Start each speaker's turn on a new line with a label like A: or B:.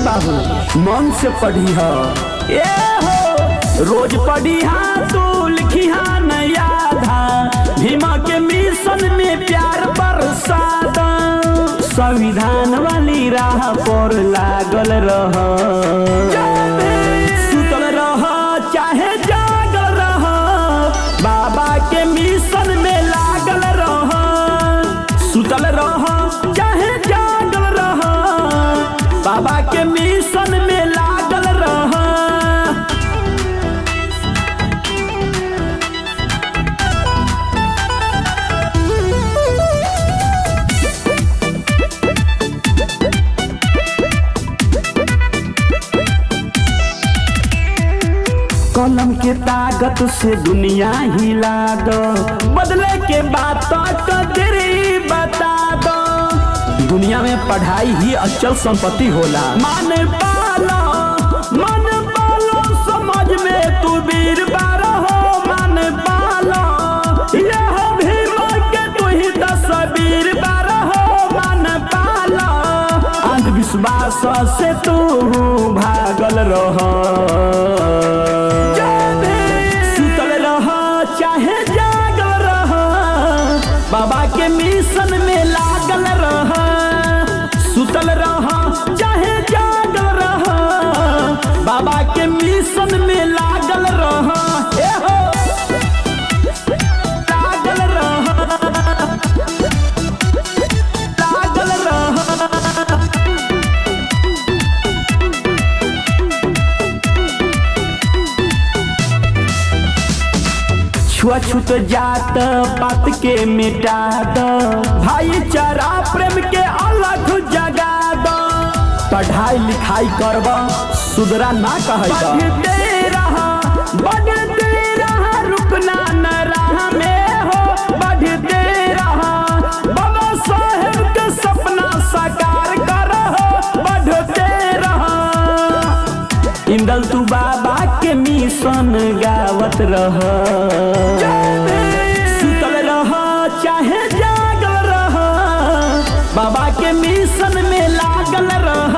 A: बाबू मन से पढ़ी हो रोज पढ़ी तू लिखी नया धा भीमा के मिशन में प्यार बरसात संविधान वाली राह पर लागल रह सुतल रह चाहे जागल रह बाबा के मिशन में लागल रह सुतल रह चाहे जागल रह बाबा के मिशन में लागल रह। कलम के ताकत से दुनिया हिला दो बदले के बात कदरी बता दो दुनिया में पढ़ाई ही अचल संपत्ति होला मन पालो समझ में तू वीर बारा हो मन पालो यह भीम के तू ही तस्वीर बारा हो मन पालो अंधविश्वास से तू भागल रह चाहे जागल रह बाबा के मिशन में लागल रह सुतल रह चाहे जागल रह बाबा के मिशन में लागल रह लागल रह लागल रह। छुआछूत जात पात के मिटा दो भाईचारा प्रेम के अलग जगा दो पढ़ाई लिखाई करब सुधरा ना बढ़ते रहा रुकना न राह में हो बढ़ते रहा बाबा साहेब के सपना साकार करो बढ़ते रहा इंदल तू बाबा के मिशन गावत रह सुतल रह चाहे जागल रह बाबा के मिशन में लागल रह।